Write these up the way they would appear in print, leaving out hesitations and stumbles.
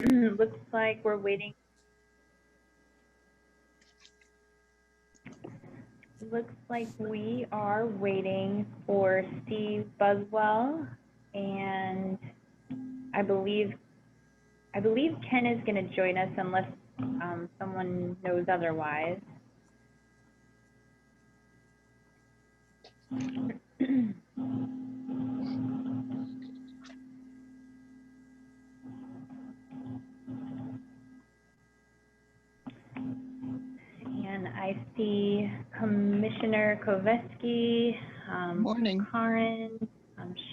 Looks like we're waiting. Looks like we are waiting for Steve Buswell, and I believe Ken is going to join us unless someone knows otherwise. And I see Commissioner Koveski, Morning. Karin,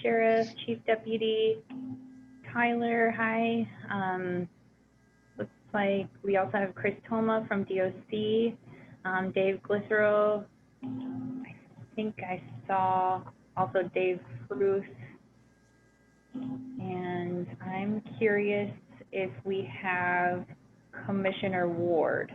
Sheriff, Chief Deputy, Tyler, hi. Looks like we also have Chris Toma from DOC, Dave Glissero. I think I saw also Dave Fruth. And I'm curious if we have Commissioner Ward.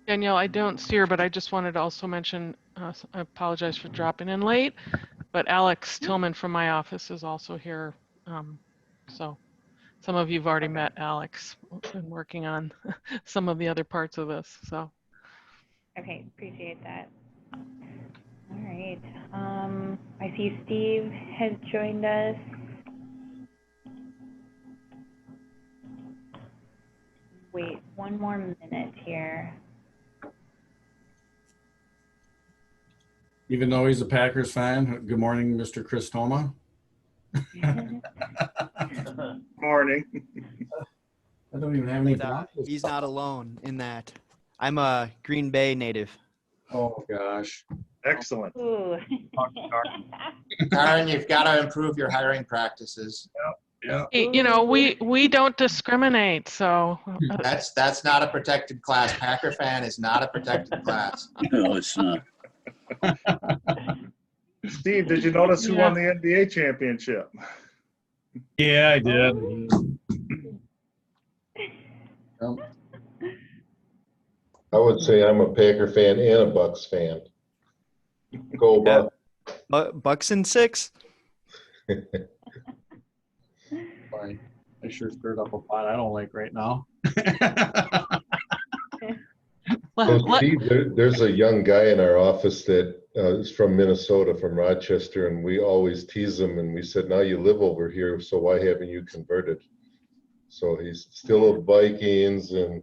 Danielle, I don't see her, but I just wanted to also mention, I apologize for dropping in late, but Alex Tillman from my office is also here. So some of you've already met Alex, been working on some of the other parts of this, so. Okay, appreciate that. All right, I see Steve has joined us. Wait one more minute here. Even though he's a Packers fan, good morning, Mr. Chris Toma. Morning. I don't even have any. He's not alone in that. I'm a Green Bay native. Oh, gosh. Excellent. Ooh. Karin, you've got to improve your hiring practices. Yeah. You know, we don't discriminate, so. That's not a protected class. Packer fan is not a protected class. No, it's not. Steve, did you notice who won the NBA championship? Yeah, I did. I would say I'm a Packer fan and a Bucks fan. Go Bucks. Bucks in 6. Fine. I sure stirred up a pot I don't like right now. So Steve, there's a young guy in our office that is from Minnesota, from Rochester, and we always tease him and we said, now you live over here, so why haven't you converted? So he's still a Vikings, and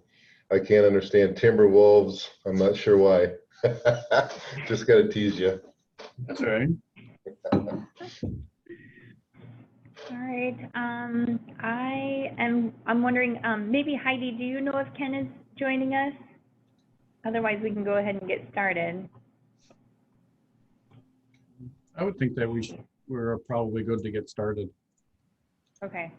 I can't understand Timberwolves. I'm not sure why. Just got to tease you. That's all right. All right, I'm wondering, maybe Heidi, do you know if Ken is joining us? Otherwise, we can go ahead and get started. I would think that we're probably good to get started. Okay.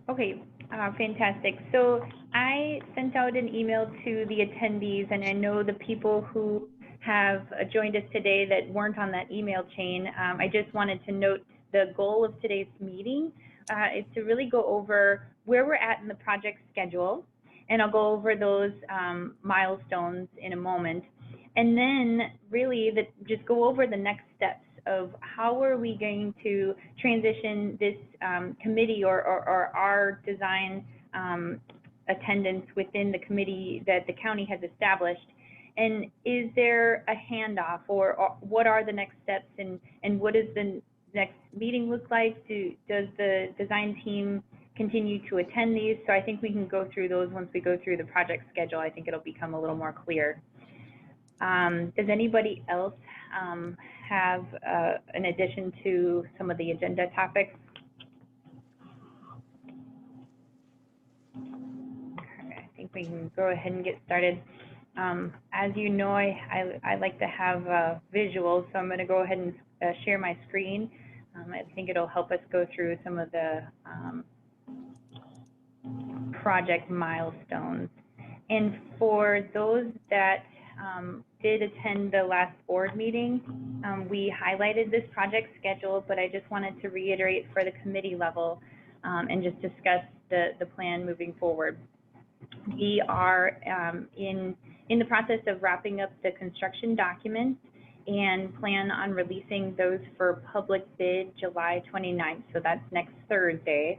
Okay, fantastic. So I sent out an email to the attendees, and I know the people who have joined us today that weren't on that email chain. I just wanted to note the goal of today's meeting is to really go over where we're at in the project schedule, and I'll go over those milestones in a moment. And then really just go over the next steps of how are we going to transition this committee or our design attendance within the committee that the county has established. And is there a handoff, or what are the next steps, and what does the next meeting look like? Does the design team continue to attend these? So I think we can go through those once we go through the project schedule. I think it'll become a little more clear. Does anybody else have an addition to some of the agenda topics? Okay, I think we can go ahead and get started. As you know, I like to have visuals, so I'm going to go ahead and share my screen. I think it'll help us go through some of the project milestones. And for those that did attend the last board meeting, we highlighted this project schedule, but I just wanted to reiterate for the committee level and just discuss the plan moving forward. We are in in the process of wrapping up the construction documents and plan on releasing those for public bid July 29th. So that's next Thursday.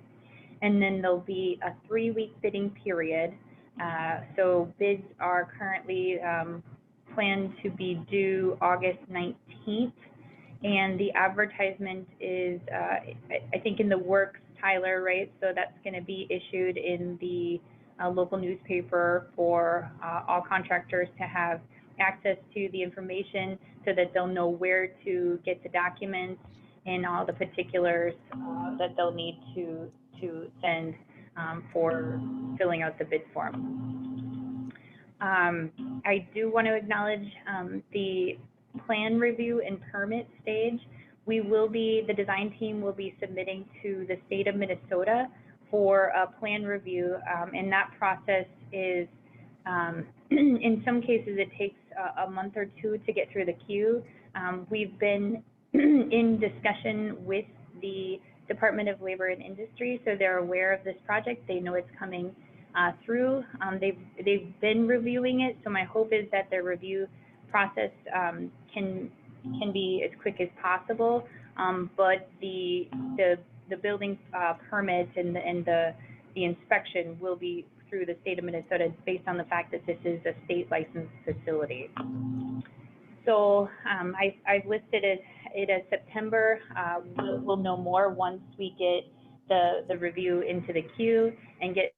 And then there'll be a 3-week bidding period. So bids are currently planned to be due August 19th. And the advertisement is, I think, in the works, Tyler, right? So that's going to be issued in the local newspaper for all contractors to have access to the information so that they'll know where to get the documents and all the particulars that they'll need to send for filling out the bid form. I do want to acknowledge the plan review and permit stage. The design team will be submitting to the state of Minnesota for a plan review, and that process is, in some cases, it takes a month or two to get through the queue. We've been in discussion with the Department of Labor and Industry, so they're aware of this project. They know it's coming through. They've been reviewing it, so my hope is that their review process can be as quick as possible, but the building permit and the inspection will be through the state of Minnesota based on the fact that this is a state licensed facility. So I've listed it as September. We'll know more once we get the review into the queue and get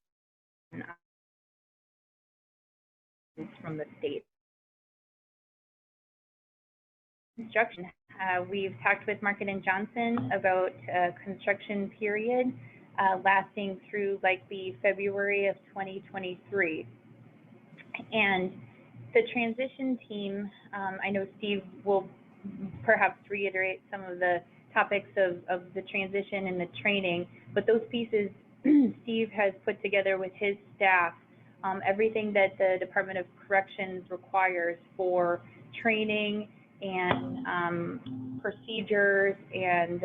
from the state. Construction. We've talked with Market and Johnson about a construction period lasting through likely February of 2023. And the transition team, I know Steve will perhaps reiterate some of the topics of the transition and the training, but those pieces Steve has put together with his staff, everything that the Department of Corrections requires for training and procedures and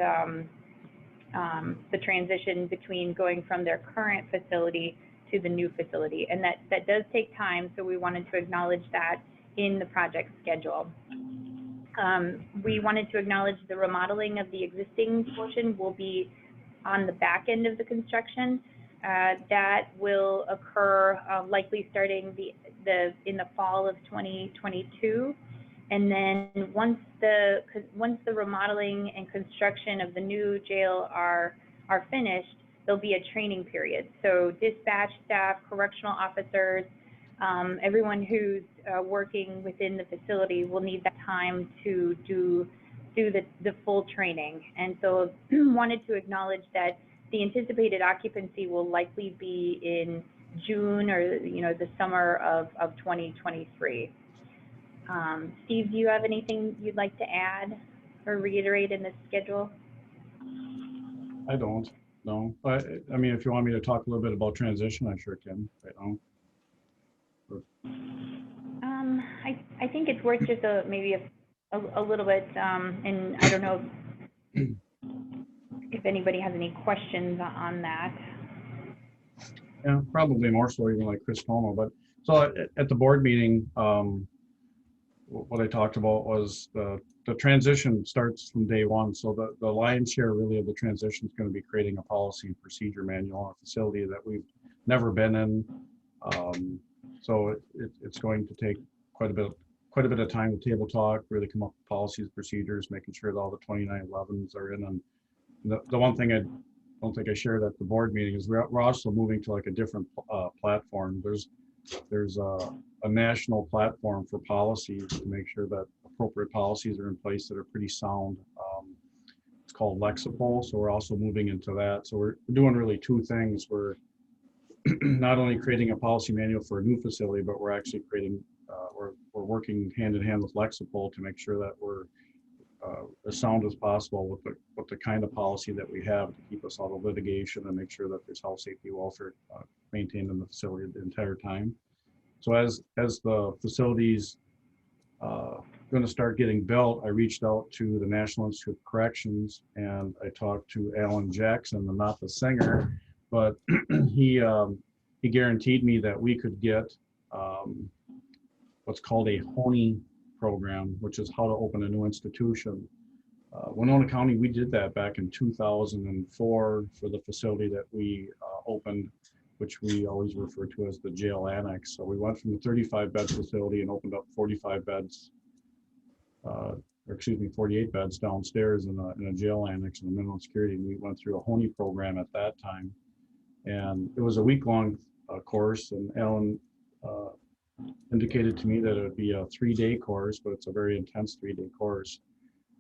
the transition between going from their current facility to the new facility. And that does take time, so we wanted to acknowledge that in the project schedule. We wanted to acknowledge the remodeling of the existing portion will be on the back end of the construction. That will occur likely starting in the fall of 2022. And then once the remodeling and construction of the new jail are finished, there'll be a training period. So dispatch staff, correctional officers, everyone who's working within the facility will need that time to do the full training. And so wanted to acknowledge that the anticipated occupancy will likely be in June or the summer of 2023. Steve, do you have anything you'd like to add or reiterate in this schedule? I don't, no. But I mean, if you want me to talk a little bit about transition, I sure can right now. I think it's worth just maybe a little bit, and I don't know if anybody has any questions on that. Yeah, probably more so even like Chris Como. But so at the board meeting, what I talked about was the transition starts from day one. So the lion's share really of the transition is going to be creating a policy and procedure manual on a facility that we've never been in. So it's going to take quite a bit of time to table talk, really come up with policies, procedures, making sure that all the 2911s are in. And the one thing I don't think I shared at the board meeting is we're also moving to like a different platform. There's a national platform for policies to make sure that appropriate policies are in place that are pretty sound. It's called Lexipol, so we're also moving into that. So we're doing really two things. We're not only creating a policy manual for a new facility, but we're actually creating, we're working hand in hand with Lexipol to make sure that we're as sound as possible with the kind of policy that we have to keep us out of litigation and make sure that there's health, safety, welfare maintained in the facility the entire time. So as the facility's going to start getting built, I reached out to the National Institute of Corrections and I talked to Alan Jackson, not the singer, but he guaranteed me that we could get what's called a HONI program, which is how to open a new institution. Winona County, we did that back in 2004 for the facility that we opened, which we always refer to as the jail annex. So we went from a 35-bed facility and opened up 45 beds, or excuse me, 48 beds downstairs in a jail annex in the minimum security. And we went through a HONI program at that time. And it was a week-long course, and Alan indicated to me that it would be a 3-day course, but it's a very intense 3-day course.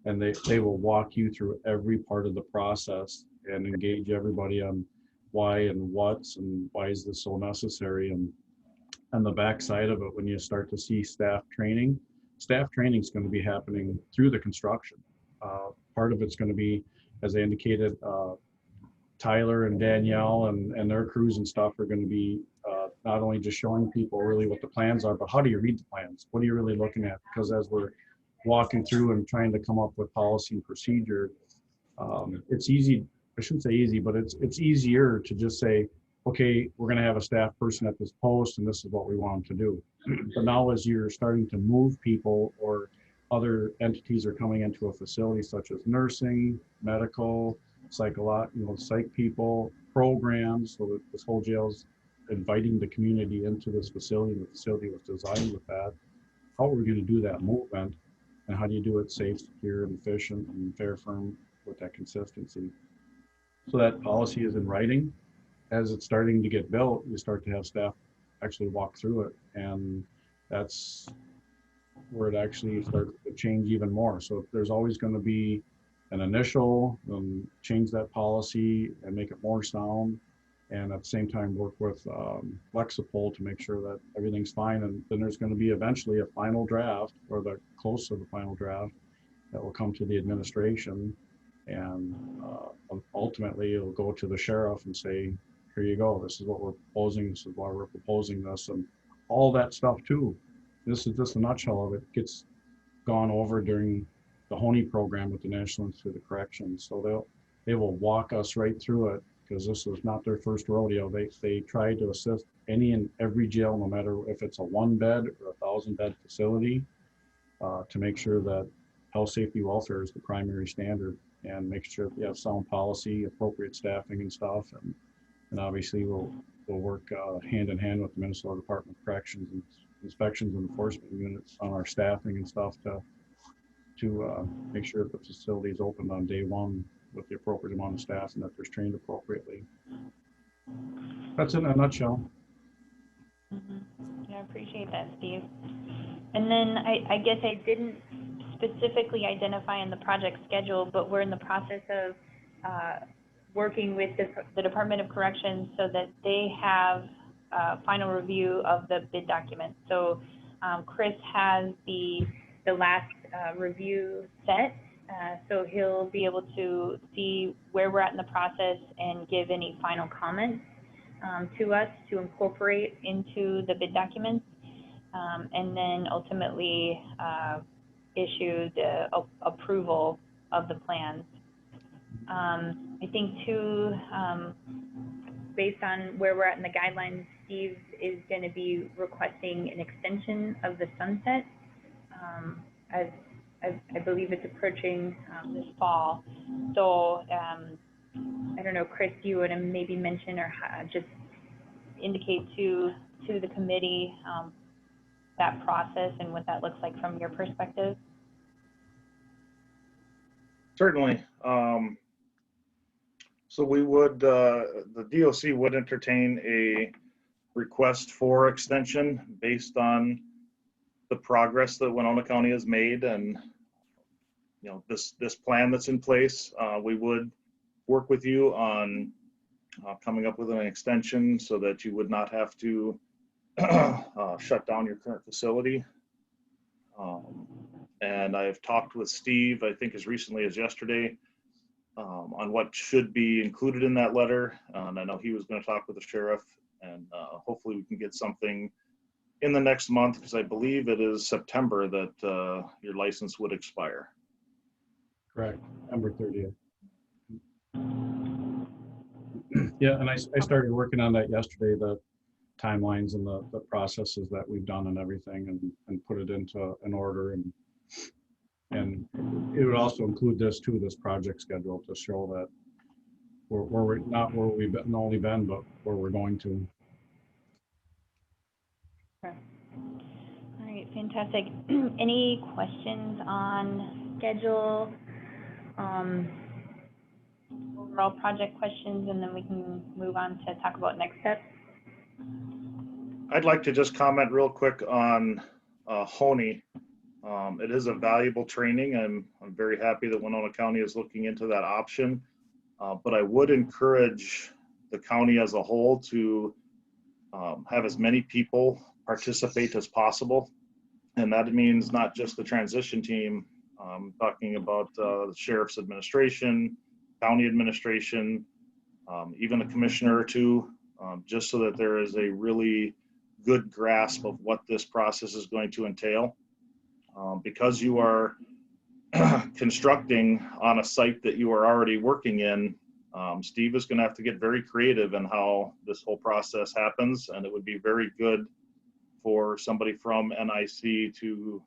And they will walk you through every part of the process and engage everybody on why and what's and why is this so necessary. And on the backside of it, when you start to see staff training is going to be happening through the construction. Part of it's going to be, as I indicated, Tyler and Danielle and their crews and stuff are going to be not only just showing people really what the plans are, but how do you read the plans? What are you really looking at? Because as we're walking through and trying to come up with policy and procedure, it's easy, I shouldn't say easy, but it's easier to just say, okay, we're going to have a staff person at this post and this is what we want them to do. But now as you're starting to move people or other entities are coming into a facility such as nursing, medical, psych people, programs, so that this whole jail's inviting the community into this facility, and the facility was designed with that. How are we going to do that movement, and how do you do it safe, secure, and efficient, and fair, firm with that consistency? So that policy is in writing. As it's starting to get built, you start to have staff actually walk through it, and that's where it actually starts to change even more. So there's always going to be an initial, change that policy and make it more sound, and at the same time work with Lexipol to make sure that everything's fine. And then there's going to be eventually a final draft, or the close to the final draft, that will come to the administration, and ultimately it'll go to the sheriff and say, here you go, this is what we're proposing, this is why we're proposing this, and all that stuff too. This is just a nutshell of it. Gets gone over during the HONI program with the National Institute of Corrections. So they will walk us right through it, because this is not their first rodeo. They try to assist any and every jail, no matter if it's a 1-bed or a 1,000-bed facility, to make sure that health, safety, welfare is the primary standard, and make sure that you have sound policy, appropriate staffing and stuff. And obviously we'll work hand in hand with the Minnesota Department of Corrections and inspections and enforcement units on our staffing and stuff to make sure that the facility is opened on day one with the appropriate amount of staff and that they're trained appropriately. That's it in a nutshell. Yeah, I appreciate that, Steve. And then I guess I didn't specifically identify in the project schedule, but we're in the process of working with the Department of Corrections so that they have final review of the bid document. So Chris has the last review set, so he'll be able to see where we're at in the process and give any final comments to us to incorporate into the bid documents, and then ultimately issue the approval of the plans. I think too, based on where we're at in the guidelines, Steve is going to be requesting an extension of the sunset, as I believe it's approaching this fall. So I don't know, Chris, you would maybe mention or just indicate to the committee that process and what that looks like from your perspective. Certainly. So we would, the DOC would entertain a request for extension based on the progress that Winona County has made, and this plan that's in place. We would work with you on coming up with an extension so that you would not have to shut down your current facility. And I've talked with Steve, I think as recently as yesterday, on what should be included in that letter. And I know he was going to talk with the sheriff, and hopefully we can get something in the next month, because I believe it is September that your license would expire. Correct, September 30th. Yeah, and I started working on that yesterday. timelines and the processes that we've done and everything, and put it into an order, and it would also include this too, this project schedule, to show that we're not where we've only been, but where we're going to. All right, fantastic. Any questions on schedule, overall project questions, and then we can move on to talk about next steps? I'd like to just comment real quick on HONI. It is a valuable training, and I'm very happy that Winona County is looking into that option. But I would encourage the county as a whole to have as many people participate as possible. And that means not just the transition team, talking about the sheriff's administration, county administration, even a commissioner or two, just so that there is a really good grasp of what this process is going to entail. Because you are constructing on a site that you are already working in, Steve is going to have to get very creative in how this whole process happens, and it would be very good for somebody from NIC to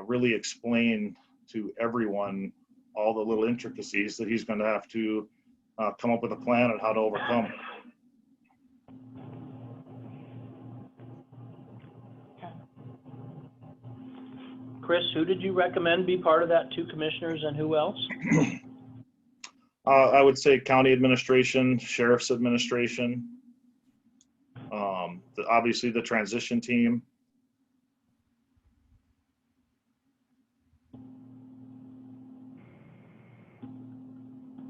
really explain to everyone all the little intricacies that he's going to have to come up with a plan on how to overcome. Chris, who did you recommend be part of that? 2 commissioners and who else? I would say county administration, sheriff's administration, obviously the transition team.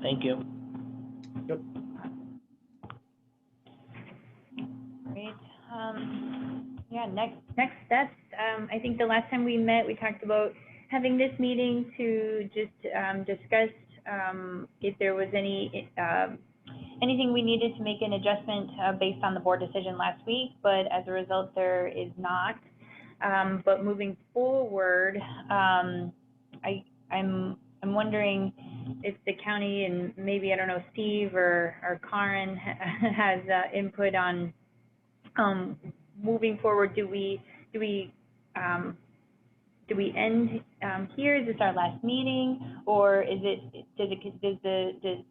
Thank you. Yep. Great. Yeah, next steps. I think the last time we met, we talked about having this meeting to just discuss if there was anything we needed to make an adjustment based on the board decision last week, but as a result, there is not. But moving forward, I'm wondering if the county, and maybe, I don't know, Steve or Karen has input on moving forward. Do we end here? Is this our last meeting, or does the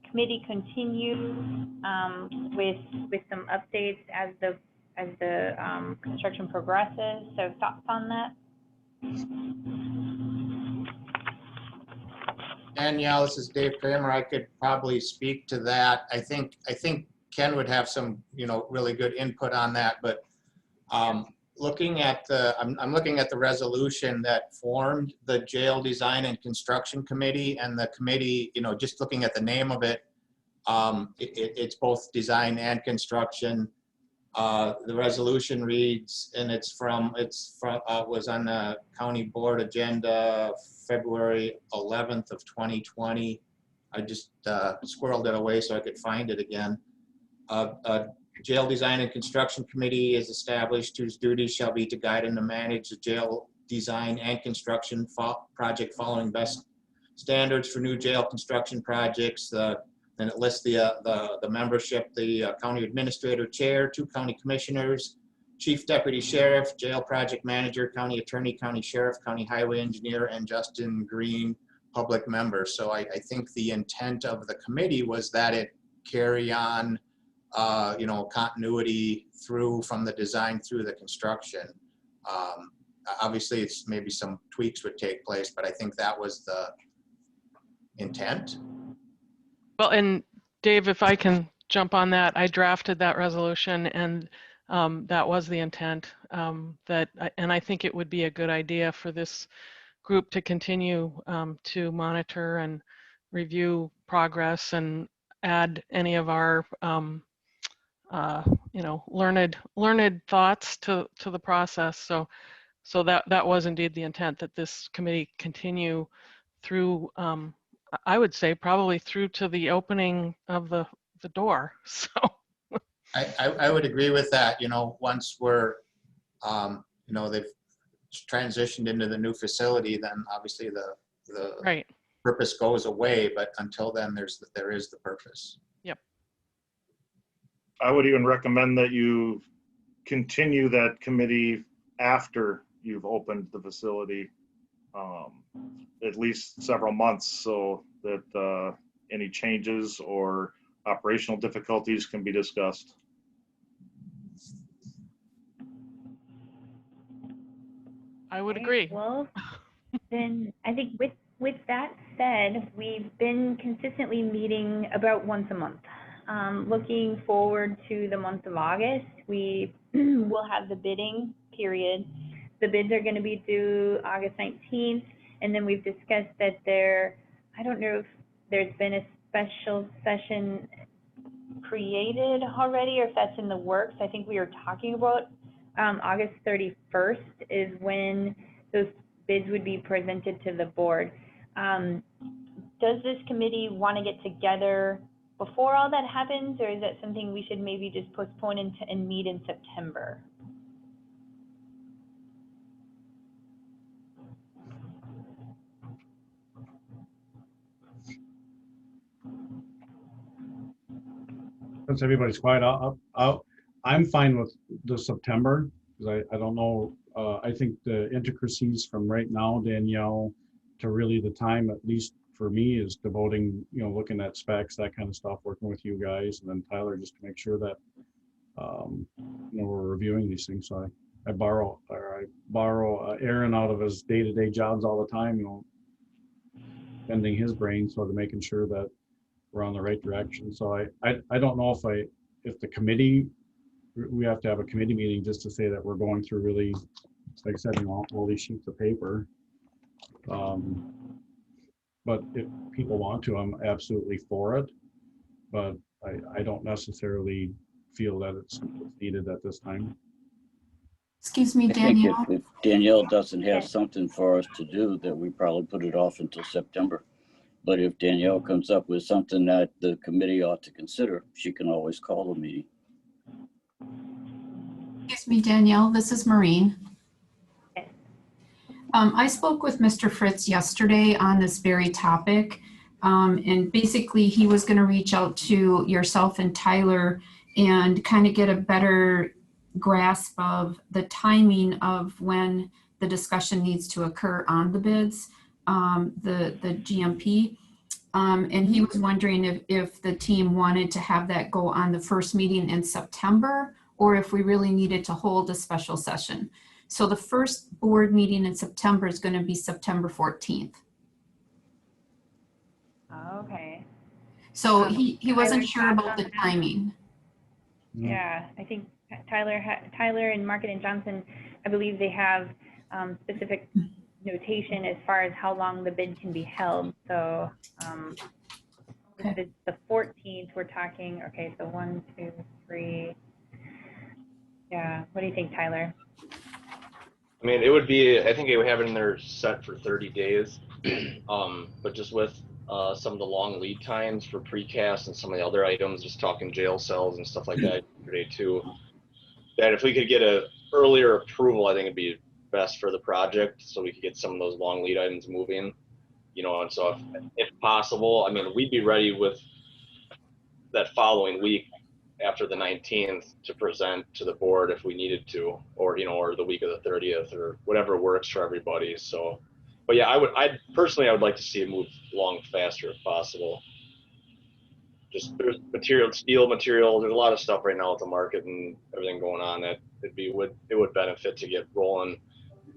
committee continue with some updates as the construction progresses? So thoughts on that? Danielle, this is Dave Kramer. I could probably speak to that. I think Ken would have some, really good input on that. But looking at I'm looking at the resolution that formed the Jail Design and Construction Committee, and the committee, just looking at the name of it, it's both design and construction. The resolution reads, and it was on the county board agenda February 11th of 2020. I just squirreled it away so I could find it again. Jail Design and Construction Committee is established, whose duties shall be to guide and to manage the jail design and construction project following best standards for new jail construction projects. Then it lists the membership: the county administrator, chair, 2 county commissioners, chief deputy sheriff, jail project manager, county attorney, county sheriff, county highway engineer, and Justin Green, public member. So I think the intent of the committee was that it carry on continuity through from the design through the construction. Obviously, it's maybe some tweaks would take place, but I think that was the intent. Well, and Dave, if I can jump on that, I drafted that resolution, and that was the intent. And I think it would be a good idea for this group to continue to monitor and review progress and add any of our learned thoughts to the process. So that was indeed the intent, that this committee continue through, I would say probably through to the opening of the door. So I would agree with that. Once we're they've transitioned into the new facility, then obviously the right purpose goes away, but until then there is the purpose. Yep. I would even recommend that you continue that committee after you've opened the facility, at least several months, so that any changes or operational difficulties can be discussed. I would Okay, agree. Well, then I think with that said, we've been consistently meeting about once a month. Looking forward to the month of August, we will have the bidding period. The bids are going to be due August 19th, and then we've discussed that I don't know if there's been a special session created already or if that's in the works. I think we are talking about August 31st is when those bids would be presented to the board. Does this committee want to get together before all that happens, or is that something we should maybe just postpone and meet in September? Since everybody's quiet, I'm fine with the September, because I don't know, I think the intricacies from right now, Danielle, to really the time, at least for me, is devoting, looking at specs, that kind of stuff, working with you guys, and then Tyler, just to make sure that, we're reviewing these things. So I borrow Aaron out of his day-to-day jobs all the time, bending his brain, sort of making sure that we're on the right direction. So I don't know if the committee, we have to have a committee meeting just to say that we're going through really, like I said, all these sheets of paper. But if people want to, I'm absolutely for it. But I don't necessarily feel that it's needed at this time. Excuse me, I think Danielle. if Danielle doesn't have something for us to do, that we probably put it off until September. But if Danielle comes up with something that the committee ought to consider, she can always call the meeting. Excuse me, Danielle. This is Maureen. I spoke with Mr. Fritz yesterday on this very topic. And basically he was going to reach out to yourself and Tyler and kind of get a better grasp of the timing of when the discussion needs to occur on the bids, the GMP. And he was wondering if the team wanted to have that go on the first meeting in September, or if we really needed to hold a special session. So the first board meeting in September is going to be September 14th. Okay. So he wasn't Tyler's sure thoughts about on the that? timing. Yeah, I think Tyler and Market and Johnson, I believe they have specific notation as far as how long the bid can be held. So if it's the 14th, we're talking, okay, so 1, 2, 3. Yeah, what do you think, Tyler? I mean, it would be, I think they would have it in there set for 30 days. But just with some of the long lead times for precast and some of the other items, just talking jail cells and stuff like that today too, that if we could get a earlier approval, I think it'd be best for the project, so we could get some of those long lead items moving, and so if possible, I mean, we'd be ready with that following week after the 19th to present to the board if we needed to, or the week of the 30th, or whatever works for everybody. So, but yeah, I would like to see it move along faster if possible. Just there's steel material, there's a lot of stuff right now with the market and everything going on that it would benefit to get rolling.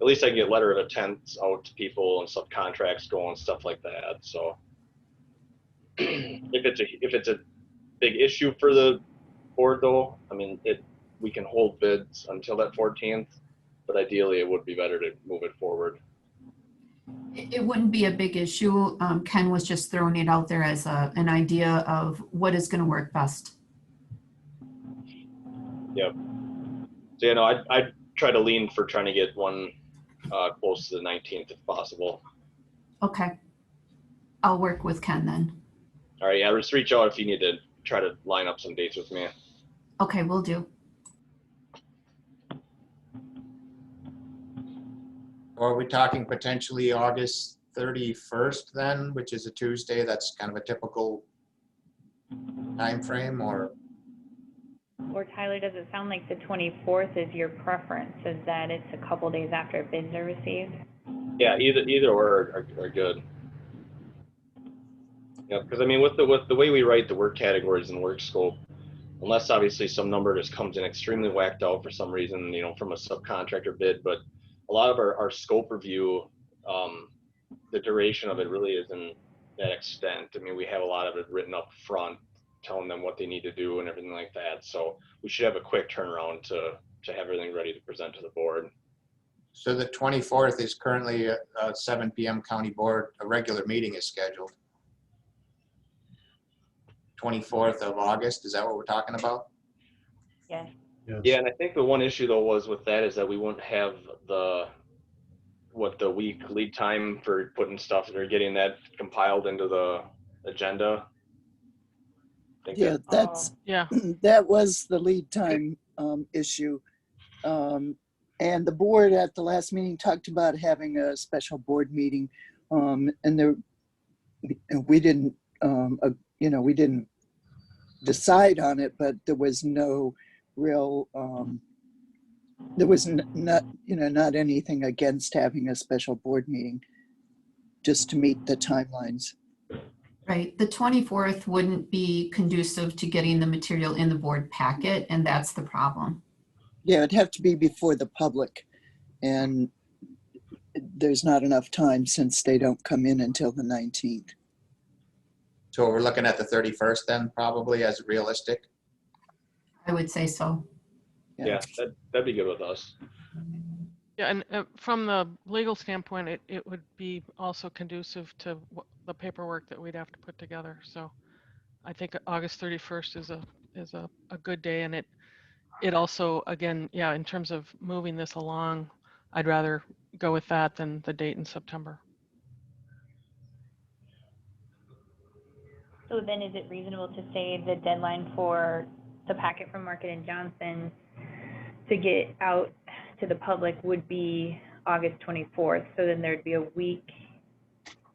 At least I can get letter of intent out to people and subcontracts going, stuff like that. So if it's a big issue for the board though, I mean, we can hold bids until that 14th, but ideally it would be better to move it forward. It wouldn't be a big issue. Ken was just throwing it out there as an idea of what is going to work best. Yep. So, I'd try to lean for trying to get one close to the 19th if possible. Okay. I'll work with Ken then. All right. Yeah, just reach out if you need to try to line up some dates with me. Okay, will do. Or are we talking potentially August 31st then, which is a Tuesday? That's kind of a typical time frame, or? or Tyler, does it sound like the 24th is your preference? Is that it's a couple days after bids are received? Yeah, either or are good. Yeah, because I mean, with the way we write the work categories and work scope, unless obviously some number just comes in extremely whacked out for some reason, from a subcontractor bid, but a lot of our scope review, the duration of it really isn't that extent. I mean, we have a lot of it written up front, telling them what they need to do and everything like that. So we should have a quick turnaround to have everything ready to present to the board. So the 24th is currently at 7 PM county board, a regular meeting is scheduled. 24th of August, is that what we're talking about? Yes. Yes. Yeah, and I think the one issue though was with that is that we wouldn't have the week lead time for putting stuff or getting that compiled into the agenda. I think Yeah, that's, Yeah. that was the lead time issue. And the board at the last meeting talked about having a special board meeting. And we didn't, we didn't decide on it, but there was no real, there was not anything against having a special board meeting just to meet the timelines. Right. The 24th wouldn't be conducive to getting the material in the board packet, and that's the problem. Yeah, it'd have to be before the public, and there's not enough time since they don't come in until the 19th. So we're looking at the 31st then, probably, as realistic? I would say so. Yeah, that'd be good with us. Yeah, and from the legal standpoint, it would be also conducive to the paperwork that we'd have to put together. So I think August 31st is a good day, and it also, again, yeah, in terms of moving this along, I'd rather go with that than the date in September. So then is it reasonable to say the deadline for the packet from Market and Johnson to get out to the public would be August 24th? So then there'd be a week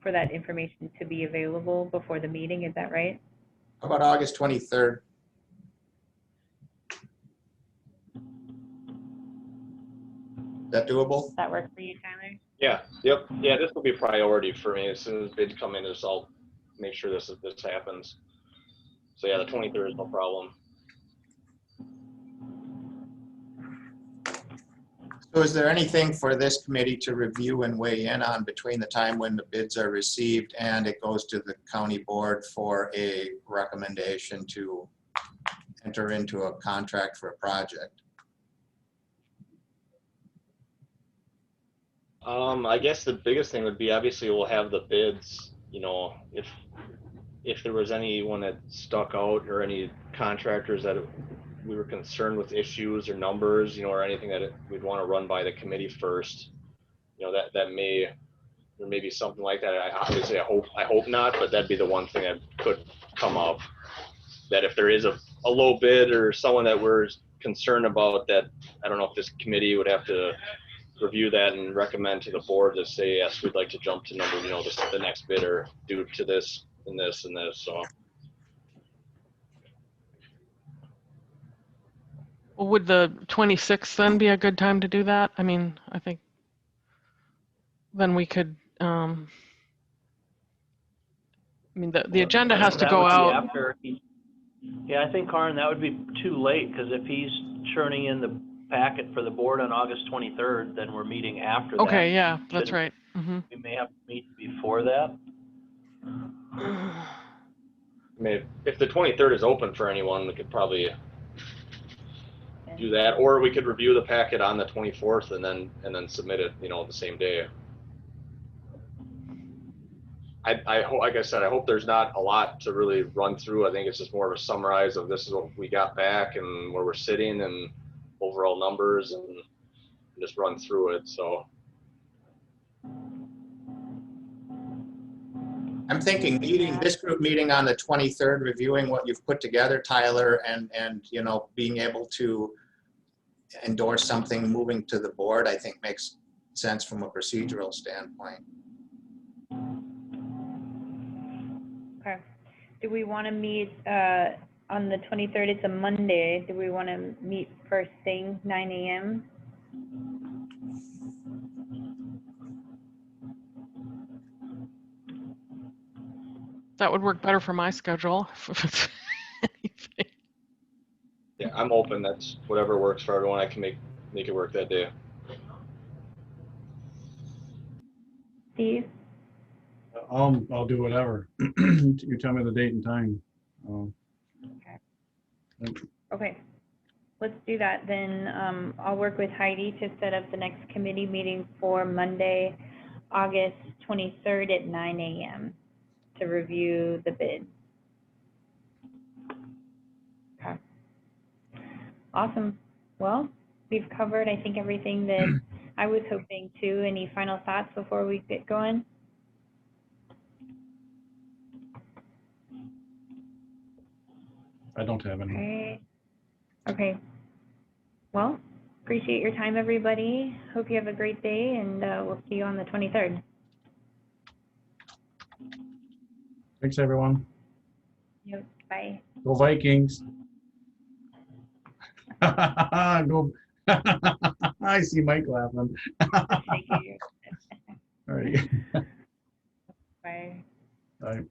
for that information to be available before the meeting, is that right? How about August 23rd? Is that doable? Does that work for you, Tyler? Yeah, yep, yeah, this will be a priority for me. As soon as bids come in, I'll make sure this happens. So yeah, the 23rd is no problem. So is there anything for this committee to review and weigh in on between the time when the bids are received and it goes to the county board for a recommendation to enter into a contract for a project? I guess the biggest thing would be, obviously we'll have the bids, if there was anyone that stuck out or any contractors that we were concerned with issues or numbers, or anything that we'd want to run by the committee first, there may be something like that. I hope not, but that'd be the one thing that could come up, that if there is a low bid or someone that we're concerned about, that I don't know if this committee would have to review that and recommend to the board to say, yes, we'd like to jump to number, the next bidder due to this and this and this. So Well, would the 26th then be a good time to do that? I mean, I think then we could, I mean, the agenda has to That go would be out. after yeah, I think, Karin, that would be too late, because if he's churning in the packet for the board on August 23rd, then we're meeting after that. Okay, yeah, that's right. Mm-hmm. We may have to meet before that. I mean, if the 23rd is open for anyone, we could probably do that, or we could review the packet on the 24th and then submit it, the same day. I hope, like I said, I hope there's not a lot to really run through. I think it's just more of a summarize of this is what we got back and where we're sitting and overall numbers, and just run through it. So I'm thinking this group meeting on the 23rd, reviewing what you've put together, Tyler, and being able to endorse something moving to the board, I think makes sense from a procedural standpoint. Okay. Do we want to meet on the 23rd, it's a Monday. Do we want to meet first thing, 9 a.m.? That would work better for my schedule. If it's anything. Yeah, I'm open. That's whatever works for everyone. I can make it work that day. Steve? I'll do whatever. You tell me the date and time. Okay, let's do that then. I'll work with Heidi to set up the next committee meeting for Monday, August 23rd at 9 a.m. to review the bid. Okay. Awesome. Well, we've covered, I think, everything that I was hoping to. Any final thoughts before we get going? I don't have any. Okay. Okay. Well, appreciate your time, everybody. Hope you have a great day, and we'll see you on the 23rd. Thanks, everyone. Yep. Bye. Go Vikings. Go. I see Mike laughing. Thank you. All right. Bye. Bye.